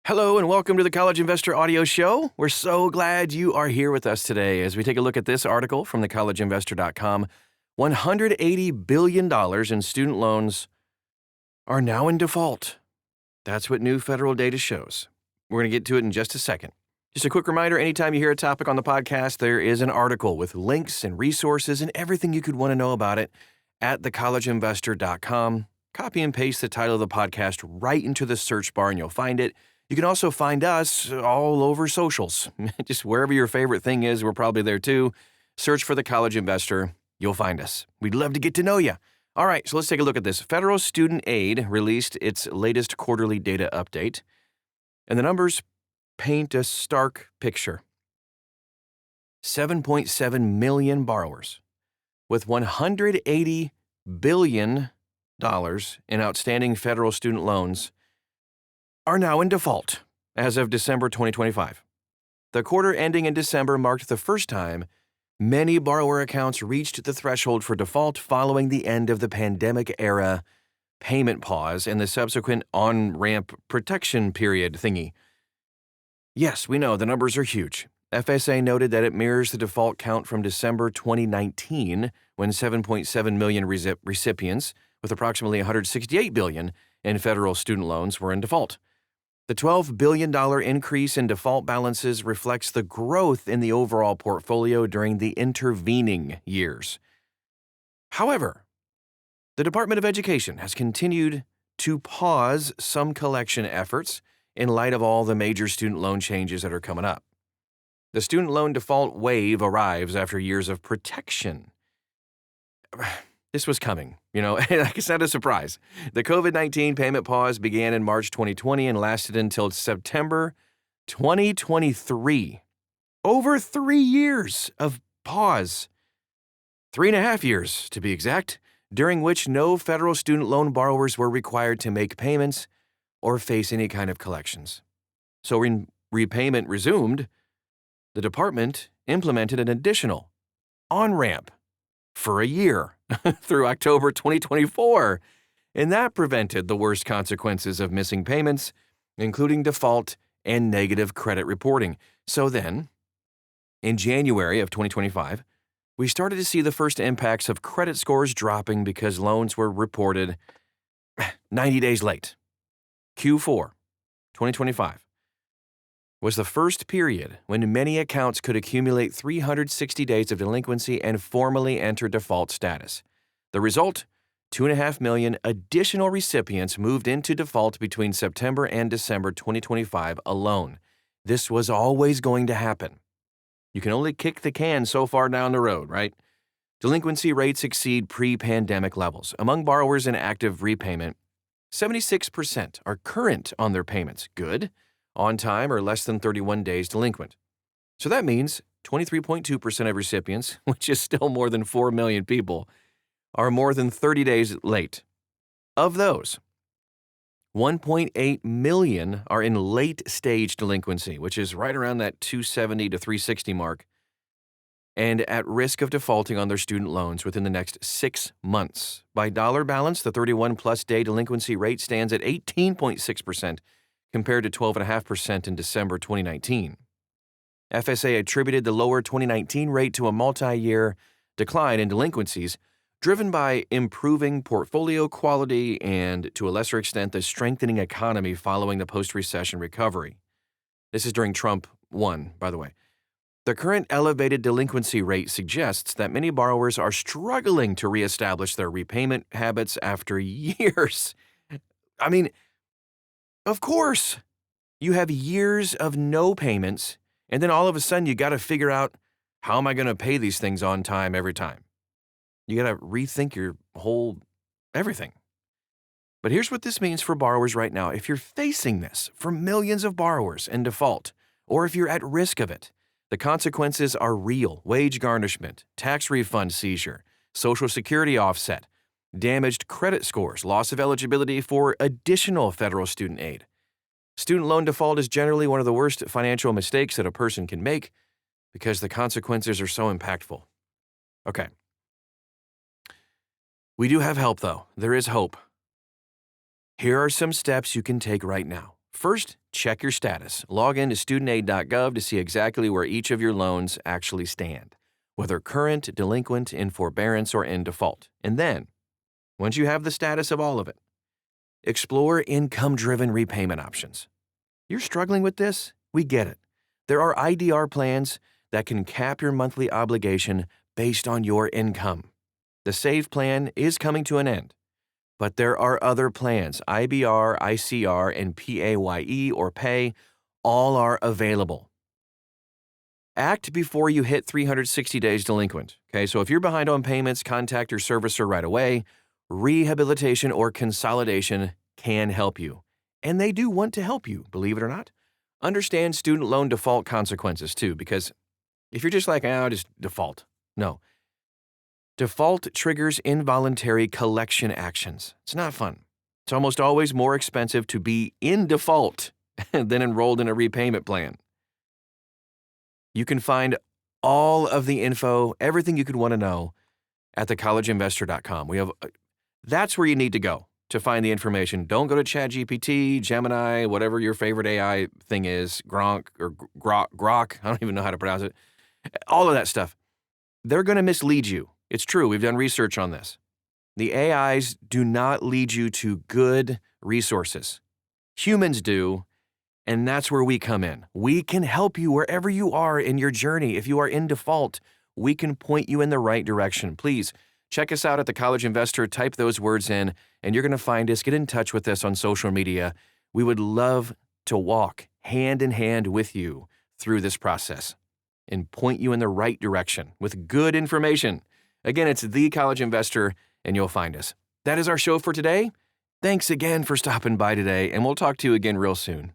Hello and welcome to the College Investor Audio Show. We're so glad you are here with us today as we take a look at this article from thecollegeinvestor.com. $180 billion in student loans are now in default. That's what new federal data shows. We're going to get to it in just a second. Just a quick reminder, anytime you hear a topic on the podcast, there is an article with links and resources and everything you could want to know about it at thecollegeinvestor.com. Copy and paste the title of the podcast right into the search bar and you'll find it. You can also find us all over socials. Just wherever your favorite thing is, we're probably there too. Search for The College Investor. You'll find us. We'd love to get to know you. All right, so let's take a look at this. Federal Student Aid released its latest quarterly data update, and the numbers paint a stark picture. 7.7 million borrowers with $180 billion in outstanding federal student loans are now in default as of December 2025. The quarter ending in December marked the first time many borrower accounts reached the threshold for default following the end of the pandemic-era payment pause and the subsequent on-ramp protection period thingy. Yes, we know the numbers are huge. FSA noted that it mirrors the default count from December 2019, when 7.7 million recipients with approximately $168 billion in federal student loans were in default. The $12 billion increase in default balances reflects the growth in the overall portfolio during the intervening years. However, the Department of Education has continued to pause some collection efforts in light of all the major student loan changes that are coming up. The student loan default wave arrives after years of protection. This was coming, it's not a surprise. The COVID-19 payment pause began in March 2020 and lasted until September 2023. Over 3 years of pause. 3.5 years, to be exact, during which no federal student loan borrowers were required to make payments or face any kind of collections. So when repayment resumed, the department implemented an additional on-ramp for a year through October 2024, and that prevented the worst consequences of missing payments, including default and negative credit reporting. So then, in January of 2025, we started to see the first impacts of credit scores dropping because loans were reported 90 days late. Q4 2025 was the first period when many accounts could accumulate 360 days of delinquency and formally enter default status. The result? 2.5 million additional recipients moved into default between September and December 2025 alone. This was always going to happen. You can only kick the can so far down the road, right? Delinquency rates exceed pre-pandemic levels. Among borrowers in active repayment, 76% are current on their payments. Good. On time or less than 31 days delinquent. So that means 23.2% of recipients, which is still more than 4 million people, are more than 30 days late. Of those, 1.8 million are in late-stage delinquency, which is right around that 270 to 360 mark, and at risk of defaulting on their student loans within the next 6 months. By dollar balance, the 31-plus day delinquency rate stands at 18.6%, compared to 12.5% in December 2019. FSA attributed the lower 2019 rate to a multi-year decline in delinquencies, driven by improving portfolio quality and, to a lesser extent, the strengthening economy following the post-recession recovery. This is during Trump 1, by the way. The current elevated delinquency rate suggests that many borrowers are struggling to reestablish their repayment habits after years. Of course, you have years of no payments, and then all of a sudden you got to figure out, how am I going to pay these things on time every time? You got to rethink your whole everything. But here's what this means for borrowers right now. If you're facing this for millions of borrowers in default, or if you're at risk of it, the consequences are real: wage garnishment, tax refund seizure, Social Security offset, damaged credit scores, loss of eligibility for additional federal student aid. Student loan default is generally one of the worst financial mistakes that a person can make because the consequences are so impactful. Okay. We do have help, though. There is hope. Here are some steps you can take right now. First, check your status. Log in to studentaid.gov to see exactly where each of your loans actually stand, whether current, delinquent, in forbearance, or in default. And then, once you have the status of all of it, explore income-driven repayment options. You're struggling with this? We get it. There are IDR plans that can cap your monthly obligation based on your income. The SAVE plan is coming to an end, but there are other plans, IBR, ICR, and PAYE or PAY, all are available. Act before you hit 360 days delinquent. Okay, so if you're behind on payments, contact your servicer right away. Rehabilitation or consolidation can help you. And they do want to help you, believe it or not. Understand student loan default consequences too, because if you're just like, I'll just default. No. Default triggers involuntary collection actions. It's not fun. It's almost always more expensive to be in default than enrolled in a repayment plan. You can find all of the info, everything you could want to know at thecollegeinvestor.com. That's where you need to go to find the information. Don't go to ChatGPT, Gemini, whatever your favorite AI thing is, Gronk or Grok, I don't even know how to pronounce it. All of that stuff. They're going to mislead you. It's true. We've done research on this. The AIs do not lead you to good resources. Humans do, and that's where we come in. We can help you wherever you are in your journey. If you are in default, we can point you in the right direction. Please check us out at The College Investor. Type those words in, and you're going to find us. Get in touch with us on social media. We would love to walk hand in hand with you through this process and point you in the right direction with good information. Again, it's The College Investor, and you'll find us. That is our show for today. Thanks again for stopping by today, and we'll talk to you again real soon.